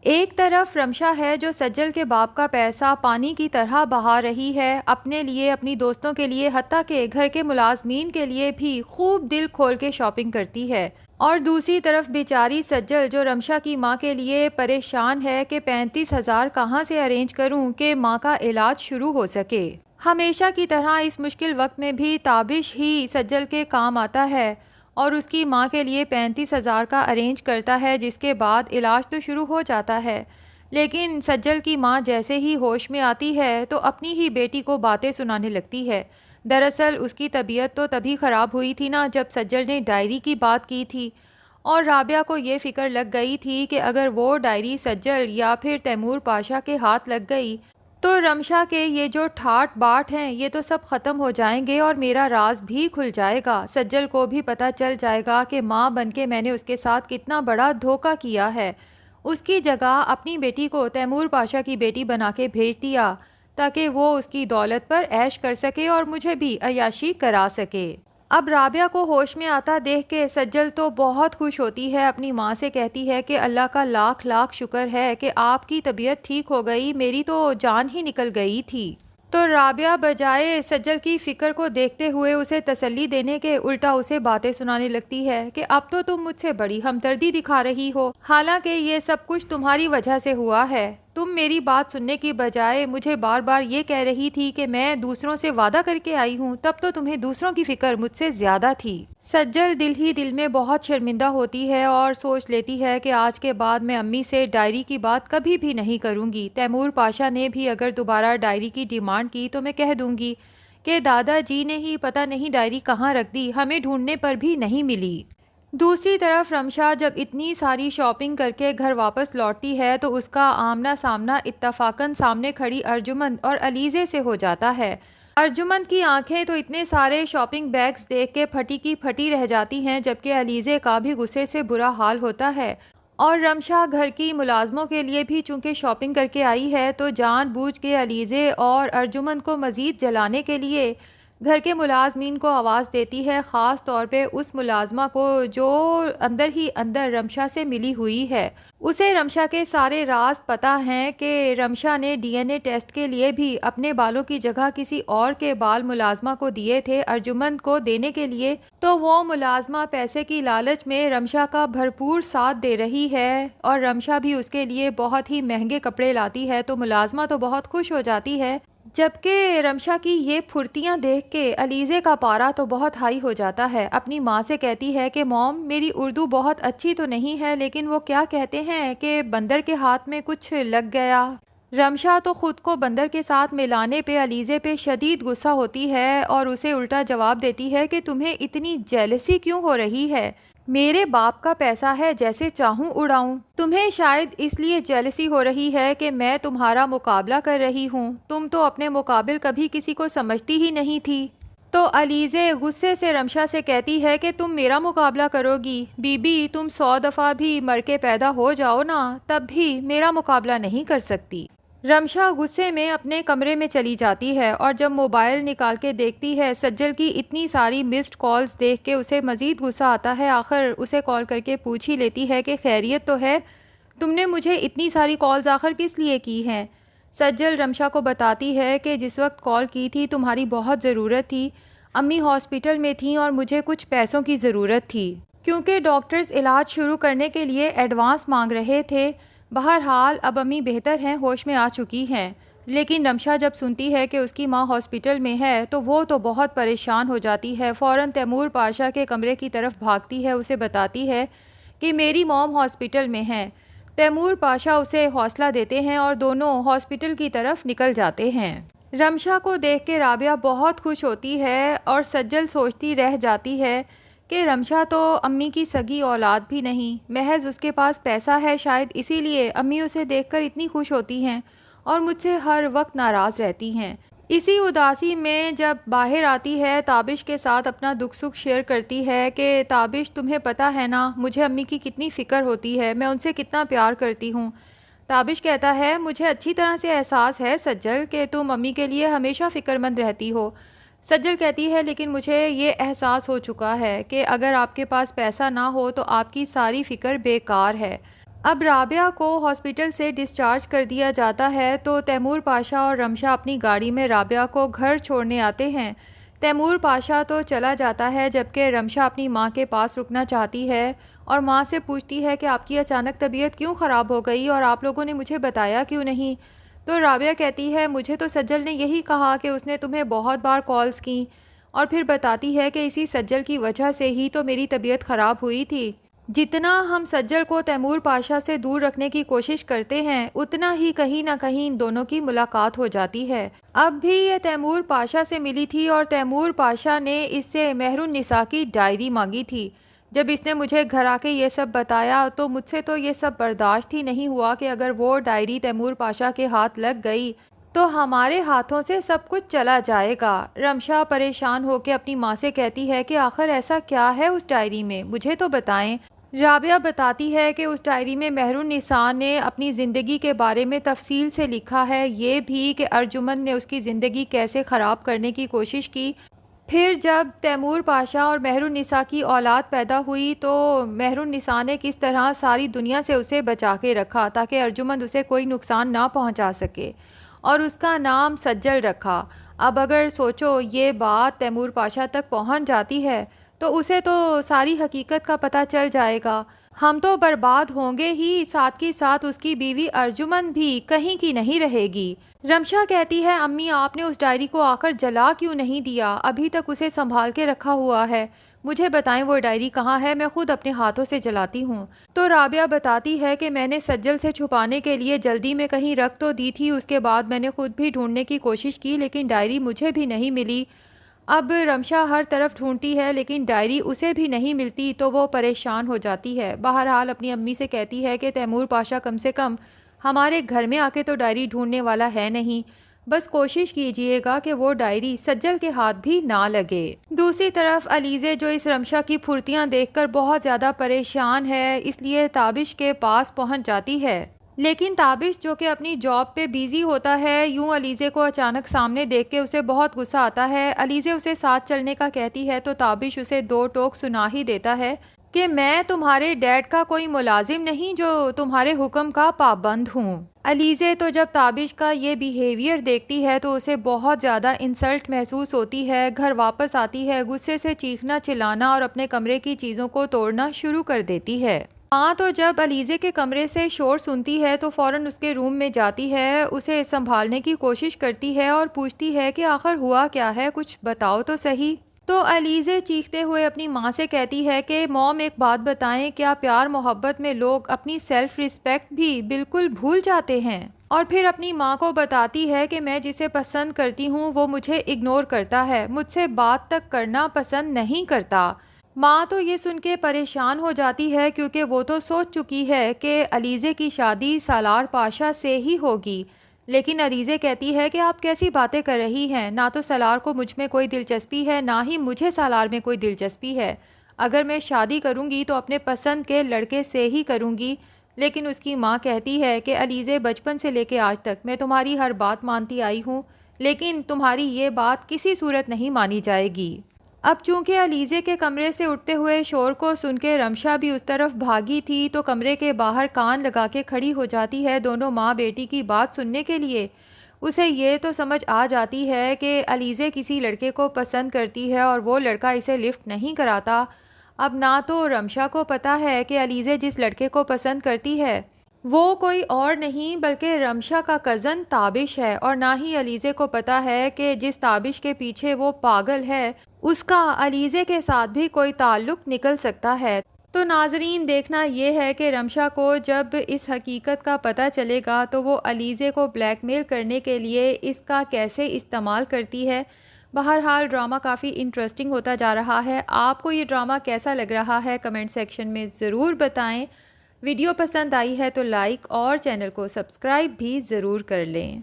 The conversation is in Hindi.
एक तरफ रमशा है जो सज्जल के बाप का पैसा पानी की तरह बहा रही है, अपने लिए, अपनी दोस्तों के लिए, हत्ता के घर के मुलाजमीन के लिए भी खूब दिल खोल के शॉपिंग करती है। और दूसरी तरफ बेचारी सज्जल जो रमशा की माँ के लिए परेशान है कि 35,000 कहाँ से अरेंज करूँ कि माँ का इलाज शुरू हो सके। हमेशा की तरह इस मुश्किल वक्त में भी ताबिश ही सज्जल के काम आता है और उसकी माँ के लिए 35,000 का अरेंज करता है, जिसके बाद इलाज तो शुरू हो जाता है। लेकिन सज्जल की माँ जैसे ही होश में आती है तो अपनी ही बेटी को बातें सुनाने लगती है। दरअसल उसकी तबीयत तो तभी ख़राब हुई थी ना जब सज्जल ने डायरी की बात की थी, और राबिया को ये फ़िक्र लग गई थी कि अगर वो डायरी सज्जल या फिर तैमूर पाशा के हाथ लग गई तो रमशा के ये जो ठाट बाट हैं ये तो सब ख़त्म हो जाएंगे और मेरा राज भी खुल जाएगा। सज्जल को भी पता चल जाएगा कि माँ बनके मैंने उसके साथ कितना बड़ा धोखा किया है। उसकी जगह अपनी बेटी को तैमूर पाशा की बेटी बना के भेज दिया ताकि वो उसकी दौलत पर ऐश कर सके और मुझे भी अय्याशी करा सके। अब राबिया को होश में आता देख के सज्जल तो बहुत खुश होती है, अपनी माँ से कहती है कि अल्लाह का लाख लाख शुक्र है कि आपकी तबीयत ठीक हो गई, मेरी तो जान ही निकल गई थी। तो राबिया बजाय सज्जल की फ़िक्र को देखते हुए उसे तसल्ली देने के उल्टा उसे बातें सुनाने लगती है कि अब तो तुम मुझसे बड़ी हमदर्दी दिखा रही हो, हालांकि ये सब कुछ तुम्हारी वजह से हुआ है। तुम मेरी बात सुनने की बजाय मुझे बार बार ये कह रही थी कि मैं दूसरों से वादा करके आई हूँ, तब तो तुम्हें दूसरों की फ़िक्र मुझसे ज़्यादा थी। सज्जल दिल ही दिल में बहुत शर्मिंदा होती है और सोच लेती है कि आज के बाद मैं अम्मी से डायरी की बात कभी भी नहीं करूँगी। तैमूर पाशा ने भी अगर दोबारा डायरी की डिमांड की तो मैं कह दूँगी कि दादाजी ने ही पता नहीं डायरी कहाँ रख दी, हमें ढूंढने पर भी नहीं मिली। दूसरी तरफ रमशा जब इतनी सारी शॉपिंग करके घर वापस लौटती है तो उसका आमना सामना इत्तफाकन सामने खड़ी अर्जुमंद और अलीज़े से हो जाता है। अर्जुमंद की आंखें तो इतने सारे शॉपिंग बैग्स देख के फटी की फटी रह जाती हैं, जबकि अलीज़े का भी गुस्से से बुरा हाल होता है। और रमशा घर की मुलाजमों के लिए भी चूँकि शॉपिंग करके आई है तो जानबूझ के अलीज़े और अर्जुमंद को मज़ीद जलाने के लिए घर के मुलाजमीन को आवाज़ देती है, ख़ास तौर पे उस मुलाजमा को जो अंदर ही अंदर रमशा से मिली हुई है। उसे रमशा के सारे राज पता हैं कि रमशा ने डीएनए टेस्ट के लिए भी अपने बालों की जगह किसी और के बाल मुलाजमा को दिए थे अर्जुमंद को देने के लिए, तो वो मुलाजमा पैसे की लालच में रमशा का भरपूर साथ दे रही है और रमशा भी उसके लिए बहुत ही महंगे कपड़े लाती है, तो मुलाजमा तो बहुत खुश हो जाती है। जबकि रमशा की ये फुर्तियाँ देख के अलीज़े का पारा तो बहुत हाई हो जाता है। अपनी माँ से कहती है कि मॉम मेरी उर्दू बहुत अच्छी तो नहीं है, लेकिन वो क्या कहते हैं कि बंदर के हाथ में कुछ लग गया। रमशा तो ख़ुद को बंदर के साथ मिलाने पे अलीज़े पे शदीद गुस्सा होती है और उसे उल्टा जवाब देती है कि तुम्हें इतनी जेलसी क्यों हो रही है, मेरे बाप का पैसा है, जैसे चाहूँ उड़ाऊँ। तुम्हें शायद इसलिए जेलसी हो रही है कि मैं तुम्हारा मुकाबला कर रही हूँ, तुम तो अपने मुकाबिल कभी किसी को समझती ही नहीं थी। तो अलीज़े गुस्से से रमशा से कहती है कि तुम मेरा मुकाबला करोगी? बीबी तुम 100 दफ़ा भी मर के पैदा हो जाओ ना, तब भी मेरा मुकाबला नहीं कर सकती। रमशा गुस्से में अपने कमरे में चली जाती है और जब मोबाइल निकाल के देखती है सज्जल की इतनी सारी मिस्ड कॉल्स देख के उसे मज़ीद गुस्सा आता है। आखिर उसे कॉल करके पूछ ही लेती है कि खैरियत तो है, तुमने मुझे इतनी सारी कॉल्स आखिर किस लिए की हैं। सज्जल रमशा को बताती है कि जिस वक्त कॉल की थी तुम्हारी बहुत ज़रूरत थी, अम्मी हॉस्पिटल में थी और मुझे कुछ पैसों की ज़रूरत थी क्योंकि डॉक्टर्स इलाज शुरू करने के लिए एडवांस मांग रहे थे। बहरहाल अब अम्मी बेहतर हैं, होश में आ चुकी हैं। लेकिन रमशा जब सुनती है कि उसकी माँ हॉस्पिटल में है तो वो तो बहुत परेशान हो जाती है। फ़ौरन तैमूर पाशा के कमरे की तरफ भागती है, उसे बताती है कि मेरी मॉम हॉस्पिटल में है। तैमूर पाशा उसे हौसला देते हैं और दोनों हॉस्पिटल की तरफ निकल जाते हैं। रमशा को देख के राबिया बहुत खुश होती है और सज्जल सोचती रह जाती है कि रमशा तो अम्मी की सगी औलाद भी नहीं, महज उसके पास पैसा है, शायद इसीलिए अम्मी उसे देखकर इतनी खुश होती हैं और मुझसे हर वक्त नाराज़ रहती हैं। इसी उदासी में जब बाहर आती है ताबिश के साथ अपना दुख सुख शेयर करती है कि ताबिश तुम्हें पता है ना मुझे अम्मी की कितनी फ़िक्र होती है, मैं उनसे कितना प्यार करती हूँ। ताबिश कहता है मुझे अच्छी तरह से एहसास है सज्जल कि तुम अम्मी के लिए हमेशा फ़िक्रमंद रहती हो। सज्जल कहती है लेकिन मुझे ये एहसास हो चुका है कि अगर आपके पास पैसा ना हो तो आपकी सारी फ़िक्र बेकार है। अब राबिया को हॉस्पिटल से डिस्चार्ज कर दिया जाता है तो तैमूर पाशा और रमशा अपनी गाड़ी में राबिया को घर छोड़ने आते हैं। तैमूर पाशा तो चला जाता है जबकि रमशा अपनी माँ के पास रुकना चाहती है और माँ से पूछती है कि आपकी अचानक तबीयत क्यों ख़राब हो गई और आप लोगों ने मुझे बताया क्यों नहीं। तो राबिया कहती है मुझे तो सज्जल ने यही कहा कि उसने तुम्हें बहुत बार कॉल्स की, और फिर बताती है कि इसी सज्जल की वजह से ही तो मेरी तबीयत ख़राब हुई थी। जितना हम सज्जल को तैमूर पाशा से दूर रखने की कोशिश करते हैं उतना ही कहीं ना कहीं इन दोनों की मुलाकात हो जाती है। अब भी ये तैमूर पाशा से मिली थी और तैमूर पाशा ने इससे मेहरुन्निसा की डायरी मांगी थी। जब इसने मुझे घर आके ये सब बताया तो मुझसे तो ये सब बर्दाश्त ही नहीं हुआ कि अगर वो डायरी तैमूर पाशा के हाथ लग गई तो हमारे हाथों से सब कुछ चला जाएगा। रमशा परेशान होकर अपनी माँ से कहती है कि आखिर ऐसा क्या है उस डायरी में, मुझे तो बताएं। राबिया बताती है कि उस डायरी में मेहरुन्निसा ने अपनी ज़िंदगी के बारे में तफसील से लिखा है, ये भी कि अर्जुमंद ने उसकी ज़िंदगी कैसे ख़राब करने की कोशिश की। फिर जब तैमूर पाशा और मेहरुन्निसा की औलाद पैदा हुई तो मेहरुन्निसा ने किस तरह सारी दुनिया से उसे बचा के रखा ताकि अर्जुमंद उसे कोई नुकसान ना पहुंचा सके, और उसका नाम सज्जल रखा। अब अगर सोचो ये बात तैमूर पाशा तक पहुंच जाती है तो उसे तो सारी हकीकत का पता चल जाएगा। हम तो बर्बाद होंगे ही, साथ ही साथ उसकी बीवी अर्जुमंद भी कहीं की नहीं रहेगी। रमशा कहती है अम्मी आपने उस डायरी को आकर जला क्यों नहीं दिया, अभी तक उसे संभाल के रखा हुआ है। मुझे बताएं वो डायरी कहाँ है, मैं खुद अपने हाथों से जलाती हूँ। तो राबिया बताती है कि मैंने सज्जल से छुपाने के लिए जल्दी में कहीं रख तो दी थी, उसके बाद मैंने खुद भी ढूंढने की कोशिश की लेकिन डायरी मुझे भी नहीं मिली। अब रमशा हर तरफ ढूंढती है लेकिन डायरी उसे भी नहीं मिलती तो वो परेशान हो जाती है। बहरहाल अपनी अम्मी से कहती है कि तैमूर पाशा कम से कम हमारे घर में आके तो डायरी ढूंढने वाला है नहीं, बस कोशिश कीजिएगा कि वो डायरी सज्जल के हाथ भी ना लगे। दूसरी तरफ अलीज़े जो इस रमशा की फुर्तियाँ देखकर बहुत ज़्यादा परेशान है, इसलिए ताबिश के पास पहुँच जाती है। लेकिन ताबिश जो कि अपनी जॉब पे बिज़ी होता है, यूं अलीज़े को अचानक सामने देख के उसे बहुत गुस्सा आता है। अलीज़े उसे साथ चलने का कहती है तो ताबिश उसे दो टोक सुना ही देता है कि मैं तुम्हारे डैड का कोई मुलाजिम नहीं जो तुम्हारे हुक्म का पाबंद हूँ। अलीज़े तो जब ताबिश का ये बिहेवियर देखती है तो उसे बहुत ज़्यादा इंसल्ट महसूस होती है। घर वापस आती है, गुस्से से चीखना चिल्लाना और अपने कमरे की चीज़ों को तोड़ना शुरू कर देती है। हाँ, तो जब अलीज़े के कमरे से शोर सुनती है तो फ़ौरन उसके रूम में जाती है, उसे संभालने की कोशिश करती है और पूछती है कि आखिर हुआ क्या है, कुछ बताओ तो सही। तो अलीज़े चीखते हुए अपनी माँ से कहती है कि मॉम एक बात बताएं, क्या प्यार मोहब्बत में लोग अपनी सेल्फ़ रिस्पेक्ट भी बिल्कुल भूल जाते हैं। और फिर अपनी माँ को बताती है कि मैं जिसे पसंद करती हूँ वो मुझे इग्नोर करता है, मुझसे बात तक करना पसंद नहीं करता। माँ तो ये सुन के परेशान हो जाती है क्योंकि वो तो सोच चुकी है कि अलीज़े की शादी सालार पाशा से ही होगी। लेकिन अलीज़े कहती है कि आप कैसी बातें कर रही हैं, ना तो सालार को मुझ में कोई दिलचस्पी है ना ही मुझे सालार में कोई दिलचस्पी है। अगर मैं शादी करूँगी तो अपने पसंद के लड़के से ही करूँगी। लेकिन उसकी माँ कहती है कि अलीज़े बचपन से लेकर आज तक मैं तुम्हारी हर बात मानती आई हूँ, लेकिन तुम्हारी ये बात किसी सूरत नहीं मानी जाएगी। अब चूंकि अलीज़े के कमरे से उठते हुए शोर को सुन के रमशा भी उस तरफ भागी थी तो कमरे के बाहर कान लगा के खड़ी हो जाती है दोनों माँ बेटी की बात सुनने के लिए। उसे ये तो समझ आ जाती है कि अलीज़े किसी लड़के को पसंद करती है और वो लड़का इसे लिफ्ट नहीं कराता। अब ना तो रमशा को पता है कि अलीज़े जिस लड़के को पसंद करती है वो कोई और नहीं बल्कि रमशा का कज़न ताबिश है, और ना ही अलीज़े को पता है कि जिस ताबिश के पीछे वो पागल है उसका अलीज़े के साथ भी कोई ताल्लुक़ निकल सकता है। तो नाजरीन देखना ये है कि रमशा को जब इस हकीकत का पता चलेगा तो वो अलीज़े को ब्लैकमेल करने के लिए इसका कैसे इस्तेमाल करती है। बहरहाल ड्रामा काफ़ी इंटरेस्टिंग होता जा रहा है। आपको ये ड्रामा कैसा लग रहा है कमेंट सेक्शन में ज़रूर बताएं। वीडियो पसंद आई है तो लाइक और चैनल को सब्सक्राइब भी ज़रूर कर लें।